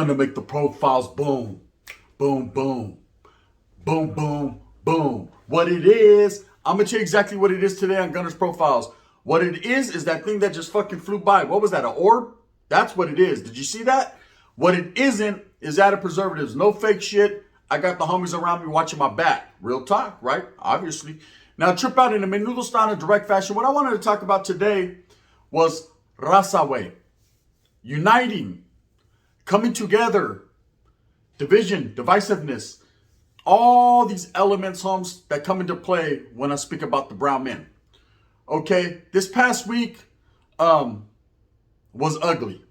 gonna make the profiles boom, boom, boom, boom, boom, boom. What it is, I'm gonna tell you exactly what it is today on Gunner's Profiles. What it is that thing that just fucking flew by. What was that, an orb? That's what it is. Did you see that? What it isn't is added preservatives. No fake shit. I got the homies around me watching my back. Real talk, right? Obviously. Now, trip out in a menudo style in direct fashion. What I wanted to talk about today was rasa way. Uniting. Coming together. Division. Divisiveness. All these elements, homes, that come into play when I speak about the brown men. Okay, this past week was ugly.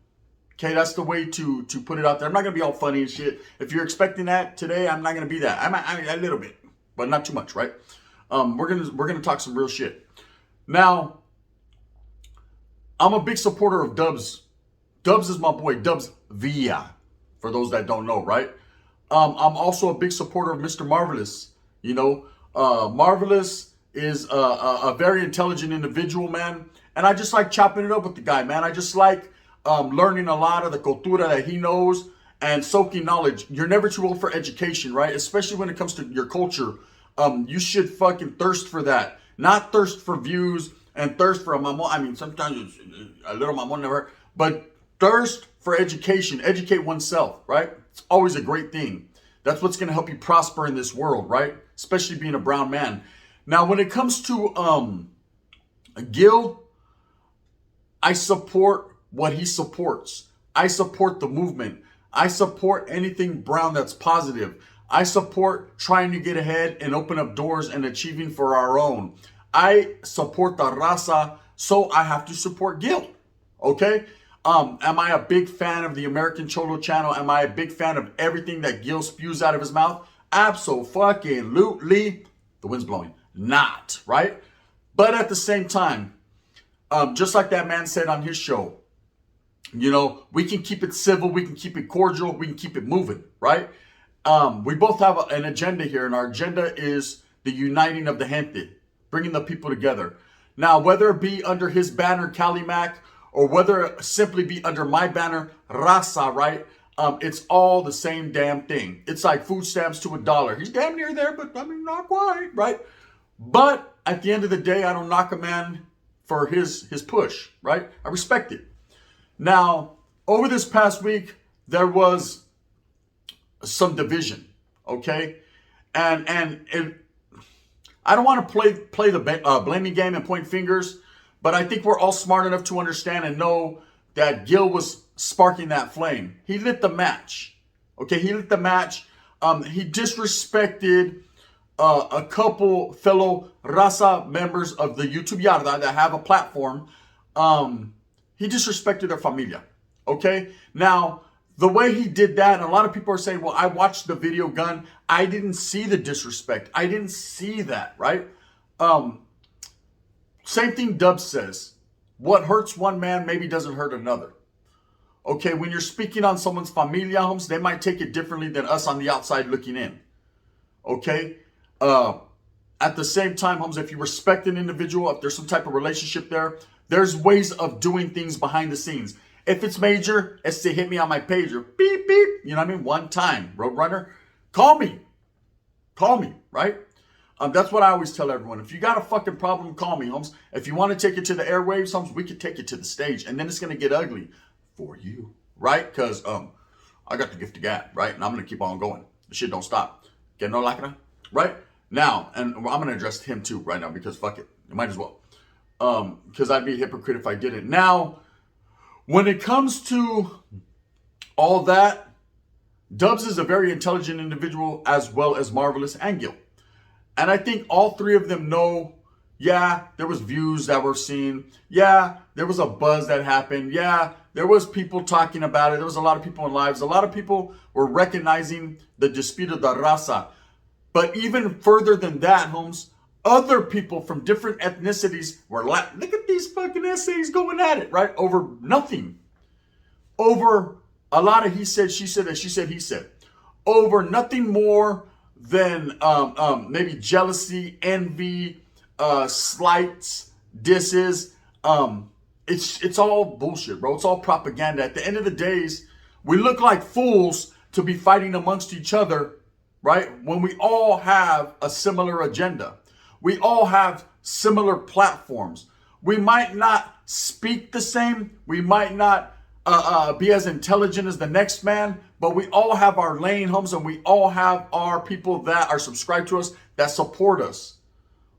Okay, that's the way to put it out there. I'm not gonna be all funny and shit. If you're expecting that today, I'm not gonna be that. I'm a little bit, but not too much, right? We're gonna talk some real shit. Now, I'm a big supporter of Dubs. Dubs is my boy, Dubs Villa, for those that don't know, right? I'm also a big supporter of Mr. Marvelous. You know, Marvelous is a very intelligent individual, man. And I just like chopping it up with the guy, man. I just like learning a lot of the cultura that he knows and soaking knowledge. You're never too old for education, right? Especially when it comes to your culture. You should fucking thirst for that. Not thirst for views and thirst for a mamon. I mean, sometimes it's a little mamon never, but thirst for education. Educate oneself, right? It's always a great thing. That's what's going to help you prosper in this world, right? Especially being a brown man. Now, when it comes to Gil, I support what he supports. I support the movement. I support anything brown that's positive. I support trying to get ahead and open up doors and achieving for our own. I support the rasa, so I have to support Gil. Okay? Am I a big fan of the American Cholo channel? Am I a big fan of everything that Gil spews out of his mouth? Absolutely. The wind's blowing. Not, right? But at the same time, just like that man said on his show, you know, we can keep it civil, we can keep it cordial, we can keep it moving, right? We both have an agenda here, and our agenda is the uniting of the gente, bringing the people together. Now, whether it be under his banner, Cali Mac, or whether it simply be under my banner, Rasa, right? It's all the same damn thing. It's like food stamps to $1. He's damn near there, but I mean, not quite, right? But at the end of the day, I don't knock a man for his push, right? I respect it. Now, over this past week, there was some division, okay? And I don't want to play the blaming game and point fingers, but I think we're all smart enough to understand and know that Gil was sparking that flame. He lit the match, okay? He lit the match. He disrespected a couple fellow Rasa members of the YouTube Yarda that have a platform. He disrespected their familia, okay? Now, the way he did that, and a lot of people are saying, well, I watched the video, Gun. I didn't see the disrespect. I didn't see that, right? Same thing Dub says. What hurts one man maybe doesn't hurt another. Okay, when you're speaking on someone's familia, homes, they might take it differently than us on the outside looking in. Okay? At the same time, homes, if you respect an individual, if there's some type of relationship there, there's ways of doing things behind the scenes. If it's major, it's to hit me on my pager. Beep, beep. You know what I mean? One time. Roadrunner, call me. Call me, right? That's what I always tell everyone. If you got a fucking problem, call me, homes. If you want to take it to the airwaves, homes, we could take it to the stage. And then it's going to get ugly for you, right? Because I got the gift of gab, right? And I'm going to keep on going. The shit don't stop. Get no like it, right? Now, and I'm going to address him too right now because fuck it. You might as well. Because I'd be a hypocrite if I didn't. Now, when it comes to all that, Dubs is a very intelligent individual as well as Marvelous and Gil. And I think all three of them know, yeah, there was views that were seen. Yeah, there was a buzz that happened. Yeah, there was people talking about it. There was a lot of people in lives. A lot of people were recognizing the dispute of the raza. But even further than that, Holmes, other people from different ethnicities were like, look at these fucking essays going at it, right? Over nothing. Over a lot of he said, she said, and she said, he said. Over nothing more than maybe jealousy, envy, slights, disses. It's all bullshit, bro. It's all propaganda. At the end of the days, We look like fools to be fighting amongst each other, right? When we all have a similar agenda. We all have similar platforms. We might not speak the same. We might not be as intelligent as the next man, but we all have our lane homes, and we all have our people that are subscribed to us that support us.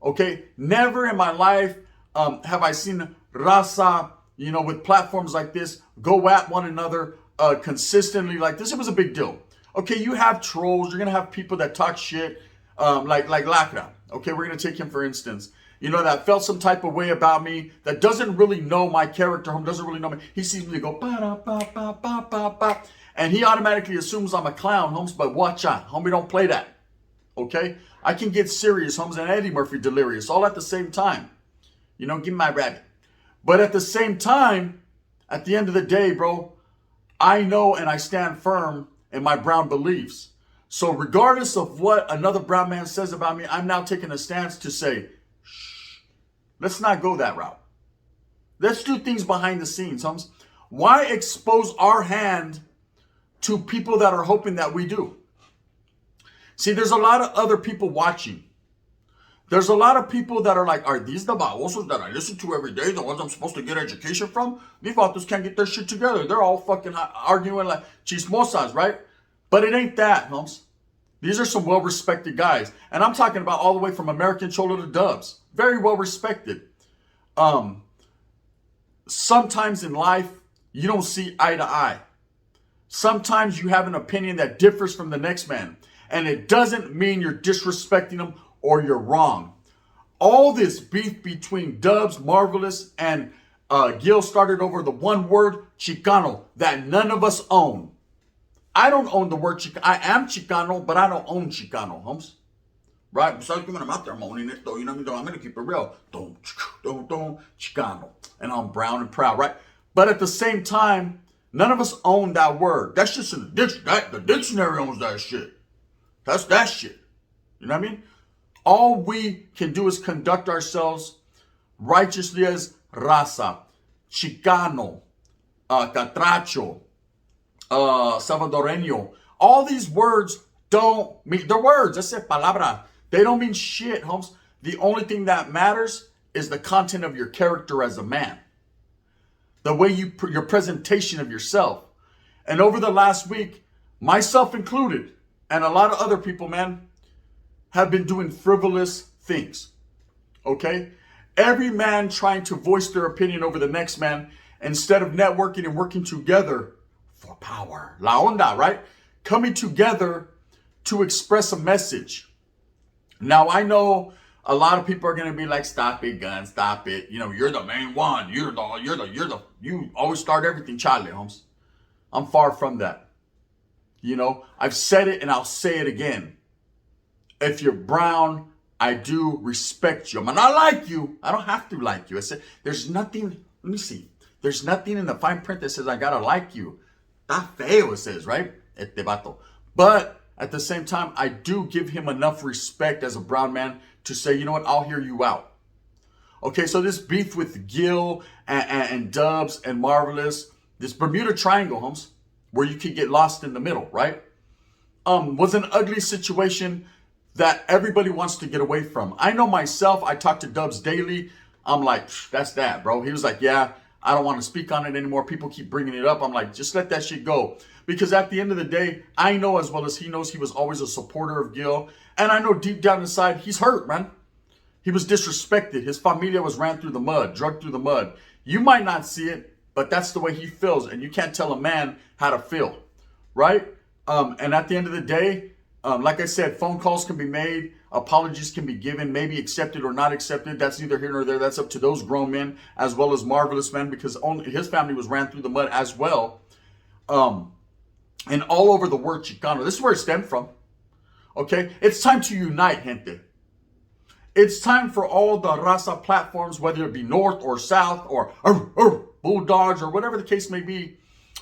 Okay? Never in my life have I seen rasa, with platforms like this, go at one another consistently like this. It was a big deal. Okay, you have trolls. You're going to have people that talk shit like Lacra. Okay, we're going to take him for instance. That felt some type of way about me, that doesn't really know my character, doesn't really know me. He sees me go, ba-da-ba-ba-ba-ba-ba, and he automatically assumes I'm a clown, homes, but watch out. Homie, don't play that. Okay? I can get serious, homes, and Eddie Murphy delirious all at the same time. Give me my rabbit. But at the same time, at the end of the day, bro, I know and I stand firm in my brown beliefs. So regardless of what another brown man says about me, I'm now taking a stance to say, let's not go that route. Let's do things behind the scenes, homes. Why expose our hand to people that are hoping that we do? See, there's a lot of other people watching. There's a lot of people that are like, are these the babosos that I listen to every day, the ones I'm supposed to get education from? These vatos can't get their shit together. They're all fucking arguing like chismosas, right? But it ain't that, homes. These are some well-respected guys. And I'm talking about all the way from American Cholo to Dubs. Very well-respected. Sometimes in life, you don't see eye to eye. Sometimes you have an opinion that differs from the next man. And it doesn't mean you're disrespecting them or you're wrong. All this beef between Dubs, Marvelous, and Gil started over the one word, Chicano, that none of us own. I don't own the word Chicano. I am Chicano, but I don't own Chicano, homes. Right? Besides, I'm out there, I'm owning it, though. I'm going to keep it real. Don't, Chicano. And I'm brown and proud, right? But at the same time, none of us own that word. That's just in the dictionary. The dictionary owns that shit. That's that shit. You know what I mean? All we can do is conduct ourselves righteously as rasa, Chicano, Catracho, Salvadoreño. All these words don't mean, they're words. That's it, palabra. They don't mean shit, homes. The only thing that matters is the content of your character as a man. The way your presentation of yourself. And over the last week, myself included, and a lot of other people, man, have been doing frivolous things. Okay? Every man trying to voice their opinion over the next man instead of networking and working together for power. La onda, right? Coming together to express a message. Now, I know a lot of people are going to be like, stop it, gun, stop it. You're the main one. You always start everything, Charlie, homes. I'm far from that. I've said it and I'll say it again. If you're brown, I do respect you. I mean, I like you. I don't have to like you. I said, there's nothing, let me see. There's nothing in the fine print that says I gotta like you. Está feo, it says, right? Este vato. But at the same time, I do give him enough respect as a brown man to say, you know what, I'll hear you out. Okay, so this beef with Gil and Dubs and Marvelous, this Bermuda Triangle, homes, where you could get lost in the middle, right? Was an ugly situation that everybody wants to get away from. I know myself, I talk to Dubs daily. I'm like, that's that, bro. He was like, yeah, I don't want to speak on it anymore. People keep bringing it up. I'm like, just let that shit go. Because at the end of the day, I know as well as he knows he was always a supporter of Gil. And I know deep down inside, he's hurt, man. He was disrespected. His familia was ran through the mud, drugged through the mud. You might not see it, but that's the way he feels. And you can't tell a man how to feel, right? And at the end of the day, like I said, phone calls can be made, apologies can be given, maybe accepted or not accepted. That's neither here nor there. That's up to those grown men as well as Marvelous men, because only his family was ran through the mud as well. And all over the word Chicano. This is where it stemmed from. Okay? It's time to unite, gente. It's time for all the rasa platforms, whether it be North or South or Bulldogs or whatever the case may be,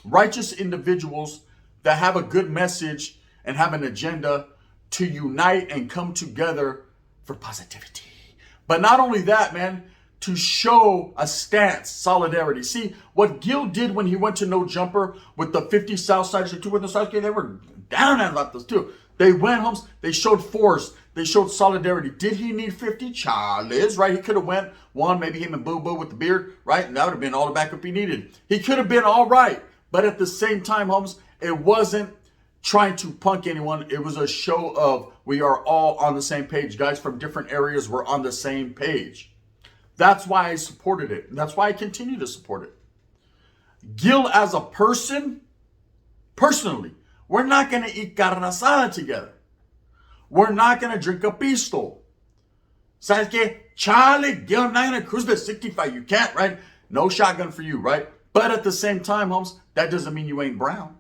righteous individuals that have a good message and have an agenda to unite and come together for positivity. But not only that, man, to show a stance, solidarity. See, what Gil did when he went to No Jumper with the 50 Southsiders and two with the Southgate, they were down at those too. They went home, they showed force, they showed solidarity. Did he need 50 Charlies, right? He could have went one, maybe him and Boo Boo with the beard, right? And that would have been all the backup he needed. He could have been all right. But at the same time, Holmes, it wasn't trying to punk anyone. It was a show of we are all on the same page. Guys from different areas were on the same page. That's why I supported it. And that's why I continue to support it. Gil as a person, personally, we're not going to eat carne asada together. We're not going to drink a pistol. ¿Sabes qué? Charlie, Gil, I'm not going to cruise the 65. You can't, right? No shotgun for you, right? But at the same time, Holmes, that doesn't mean you ain't brown.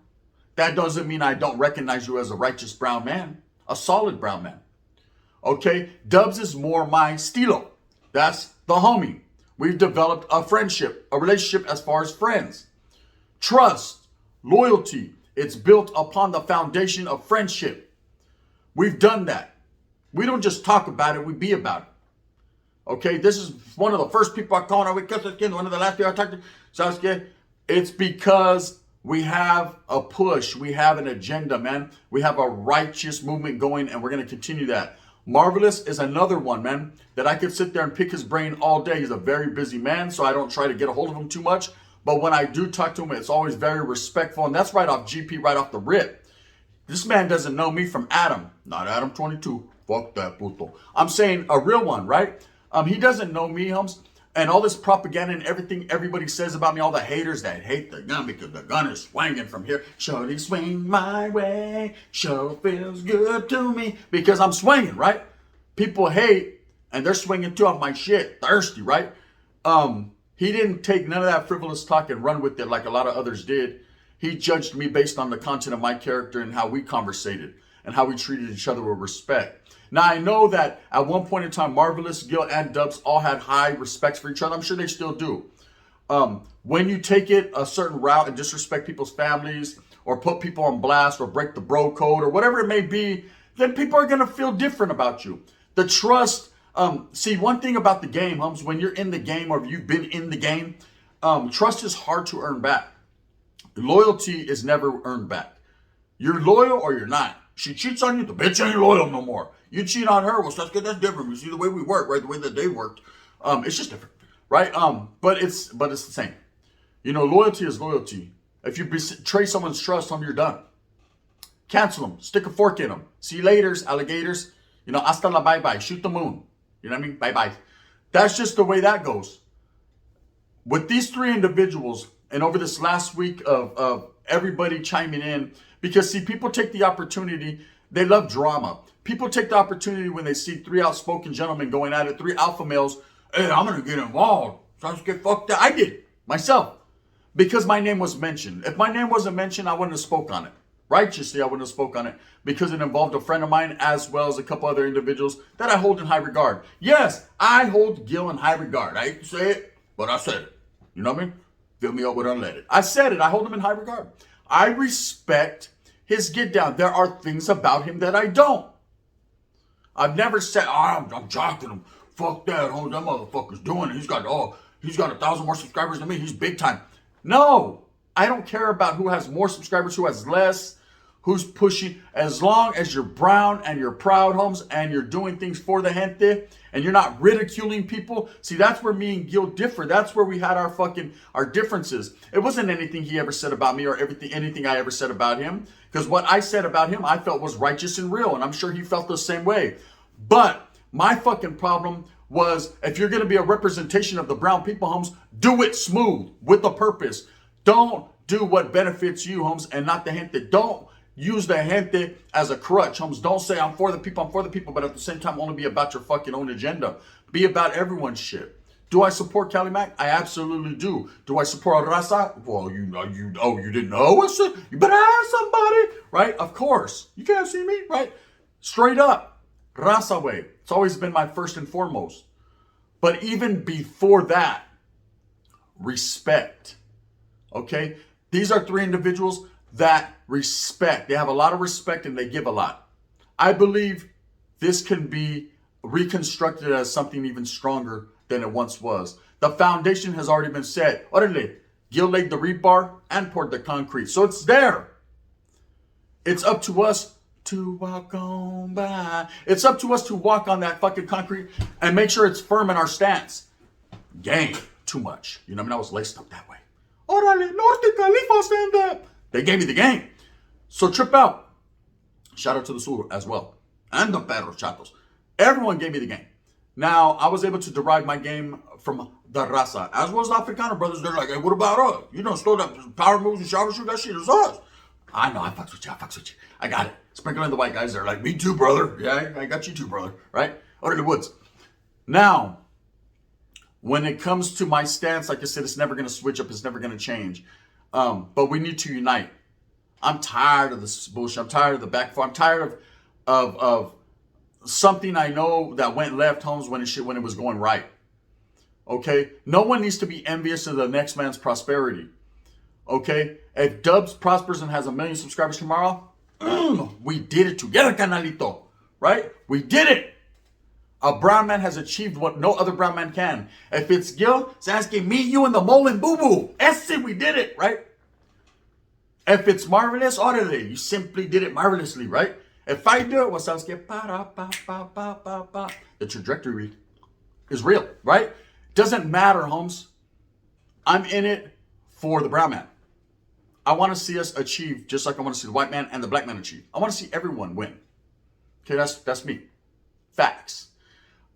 That doesn't mean I don't recognize you as a righteous brown man, a solid brown man. Okay? Dubs is more my stilo. That's the homie. We've developed a friendship, a relationship as far as friends. Trust, loyalty. It's built upon the foundation of friendship. We've done that. We don't just talk about it, we be about it. Okay, this is one of the first people I called. One of the last people I talked to. It's because we have a push. We have an agenda, man. We have a righteous movement going, and we're going to continue that. Marvelous is another one, man, that I could sit there and pick his brain all day. He's a very busy man, so I don't try to get a hold of him too much. But when I do talk to him, it's always very respectful. And that's right off GP, right off the rip. This man doesn't know me from Adam. Not Adam 22. Fuck that puto. I'm saying a real one, right? He doesn't know me, Hums. And all this propaganda and everything everybody says about me, all the haters that hate the gun because the gun is swinging from here. Shorty swing my way, sure feels good to me. Because I'm swinging, right? People hate, and they're swinging too off my shit. Thirsty, right? He didn't take none of that frivolous talk and run with it like a lot of others did. He judged me based on the content of my character and how we conversated and how we treated each other with respect. Now, I know that at one point in time, Marvelous, Gil, and Dubs all had high respects for each other. I'm sure they still do. When you take it a certain route and disrespect people's families or put people on blast or break the bro code or whatever it may be, then people are going to feel different about you. The trust, see, one thing about the game, Hums, when you're in the game or if you've been in the game, trust is hard to earn back. Loyalty is never earned back. You're loyal or you're not. She cheats on you, the bitch ain't loyal no more. You cheat on her, well, that's good, that's different. You see the way we work, right? The way that they worked. It's just different, right? But it's the same. You know, loyalty is loyalty. If you betray someone's trust, you're done. Cancel them. Stick a fork in them. See you laters, alligators. You know, hasta la bye-bye. Shoot the moon. You know what I mean? Bye-bye. That's just the way that goes. With these three individuals, and over this last week of everybody chiming in, because, see, people take the opportunity. They love drama. People take the opportunity when they see three outspoken gentlemen going at it, three alpha males. Hey, I'm going to get involved. So I just get fucked up. I did, myself, because my name was mentioned. If my name wasn't mentioned, I wouldn't have spoke on it. Righteously, I wouldn't have spoke on it because it involved a friend of mine as well as a couple other individuals that I hold in high regard. Yes, I hold Gil in high regard. I hate to say it, but I said it. You know what I mean? Fill me up with unleaded. I said it. I hold him in high regard. I respect his get down. There are things about him that I don't. I've never said, I'm jocking him. Fuck that. Oh, that motherfucker's doing it. He's got 1,000 more subscribers than me. He's big time. No, I don't care about who has more subscribers, who has less, who's pushing. As long as you're brown and you're proud, Holmes, and you're doing things for the gente, and you're not ridiculing people. See, that's where me and Gil differ. That's where we had our differences. It wasn't anything he ever said about me or anything I ever said about him. Because what I said about him, I felt was righteous and real. And I'm sure he felt the same way. But my fucking problem was, if you're going to be a representation of the brown people, Holmes, do it smooth with a purpose. Don't do what benefits you, Holmes, and not the gente. Don't use the gente as a crutch, Holmes. Don't say I'm for the people, but at the same time only be about your fucking own agenda. Be about everyone's shit. Do I support Cali Mac? I absolutely do. Do I support rasa? Well, you didn't know? You better ask somebody, right? Of course. You can't see me, right? Straight up, rasa way. It's always been my first and foremost. But even before that, respect. Okay? These are three individuals that respect. They have a lot of respect and they give a lot. I believe this can be reconstructed as something even stronger than it once was. The foundation has already been set. Orale, Gil laid the rebar and poured the concrete. So it's there. It's up to us to walk on by. It's up to us to walk on that fucking concrete and make sure it's firm in our stance. Gang, too much. You know what I mean? I was laced up that way. Orale, Norte Califa, stand up. They gave me the game. So trip out. Shout out to the Sur as well. And the Perros Chatos. Everyone gave me the game. Now, I was able to derive my game from the rasa, as well as the Africano brothers. They're like, hey, what about us? You don't slow that power moves and shower shoot, that shit is us. I know, I fucks with you. I got it. Sprinkle in the white guys. They're like, me too, brother. Yeah, I got you too, brother. Right? Out in the woods. Now, when it comes to my stance, like I said, it's never going to switch up. It's never going to change. But we need to unite. I'm tired of this bullshit. I'm tired of the backfire. I'm tired of something I know that went left, Holmes, when it was going right. Okay? No one needs to be envious of the next man's prosperity. Okay? If Dubs prospers and has 1 million subscribers tomorrow, we did it together, canalito. Right? We did it. A brown man has achieved what no other brown man can. If it's Gil, sabes que me, you, and the mole and boo-boo. Ese, we did it, right? If it's marvelous, orderly, you simply did it marvelously, right? If I do it, well, sabes que the trajectory is real, right? Doesn't matter, Holmes. I'm in it for the brown man. I want to see us achieve just like I want to see the white man and the black man achieve. I want to see everyone win. Okay, that's me. Facts.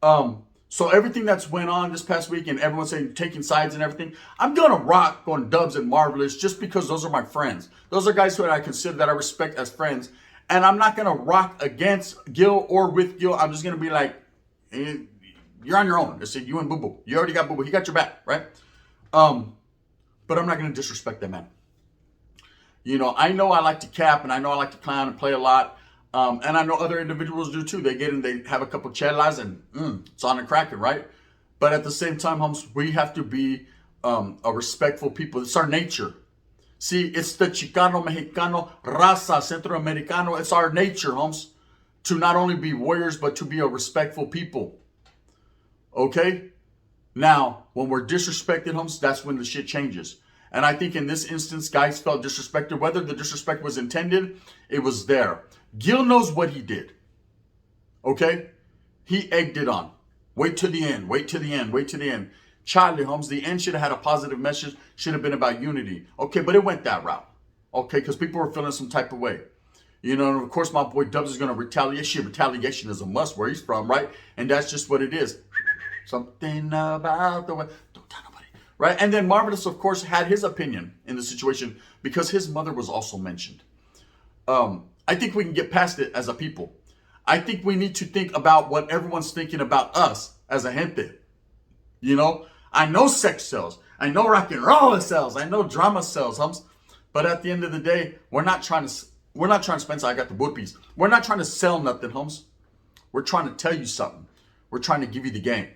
So everything that's went on this past week and everyone saying taking sides and everything, I'm gonna rock on Dubs and Marvelous just because those are my friends. Those are guys who I consider that I respect as friends. And I'm not gonna rock against Gil or with Gil. I'm just gonna be like, you're on your own. I said, you and Boo Boo. You already got Boo Boo. He got your back, right? But I'm not gonna disrespect that man. You know I like to cap and I know I like to clown and play a lot. And I know other individuals do too. They get in, they have a couple chelas and it's on and cracking, right? But at the same time, Holmes, we have to be a respectful people. It's our nature. See, it's the Chicano, Mexicano, rasa, Centroamericano. It's our nature, Holmes, to not only be warriors, but to be a respectful people. Okay? Now, when we're disrespected, Holmes, that's when the shit changes. And I think in this instance, guys felt disrespected. Whether the disrespect was intended, it was there. Gil knows what he did. Okay? He egged it on. Wait to the end. Wait to the end. Wait to the end. Charlie, Holmes, the end should have had a positive message. Should have been about unity. Okay, but it went that route. Okay, because people were feeling some type of way. You know, and of course, my boy Dubs is going to retaliate. Shit, retaliation is a must where he's from, right? And that's just what it is. Something about the way. Don't tell nobody. Right? And then Marvelous, of course, had his opinion in the situation because his mother was also mentioned. I think we can get past it as a people. I think we need to think about what everyone's thinking about us as a gente. You know, I know sex sells. I know rock and roll sells. I know drama sells, Hums. But at the end of the day, we're not trying to spend. I got the burpees. We're not trying to sell nothing, Hums. We're trying to tell you something. We're trying to give you the game.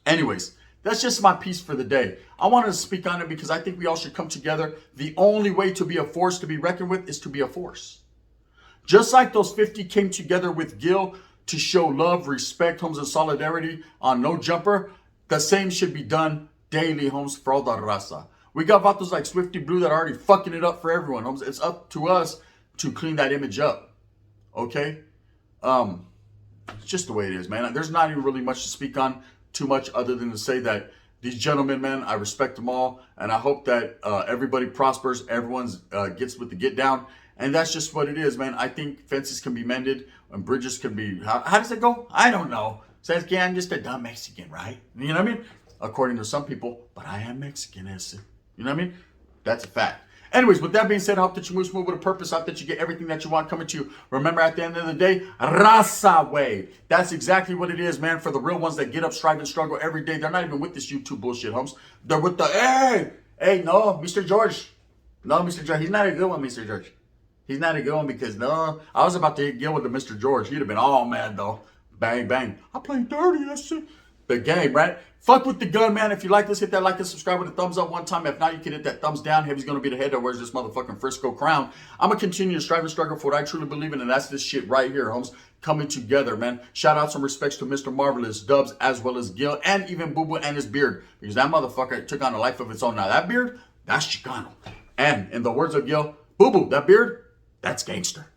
Anyways, that's just my piece for the day. I wanted to speak on it because I think we all should come together. The only way to be a force to be reckoned with is to be a force. Just like those 50 came together with Gil to show love, respect, Holmes, and solidarity on No Jumper, the same should be done daily, Holmes, for all the raza. We got vatos like Swifty Blue that are already fucking it up for everyone, Holmes. It's up to us to clean that image up. Okay? It's just the way it is, man. There's not even really much to speak on too much other than to say that these gentlemen, man, I respect them all. And I hope that everybody prospers. Everyone's gets with the get down. And that's just what it is, man. I think fences can be mended and bridges can be... How does it go? I don't know. Says, yeah, I'm just a dumb Mexican, right? You know what I mean? According to some people, but I am Mexican, ese. You know what I mean? That's a fact. Anyways, with that being said, I hope that you move smooth with a purpose. I hope that you get everything that you want coming to you. Remember, at the end of the day, rasa way. That's exactly what it is, man. For the real ones that get up, strive, and struggle every day. They're not even with this YouTube bullshit, Holmes. They're with the, hey, no, Mr. George. No, Mr. George. He's not a good one, Mr. George. He's not a good one because, no, I was about to get with the Mr. George. He'd have been all mad, though. Bang, bang. I played dirty. That's it. The game, right? Fuck with the gun, man. If you like this, hit that like and subscribe with a thumbs up one time. If not, you can hit that thumbs down. Heavy's going to be the head that wears this motherfucking Frisco crown. I'm going to continue to strive and struggle for what I truly believe in, and that's this shit right here, homes. Coming together, man. Shout out some respects to Mr. Marvelous, Dubs, as well as Gil, and even Boo Boo and his beard. Because that motherfucker took on a life of its own. Now, that beard, that's Chicano. And in the words of Gil, Boo Boo, that beard, that's gangster.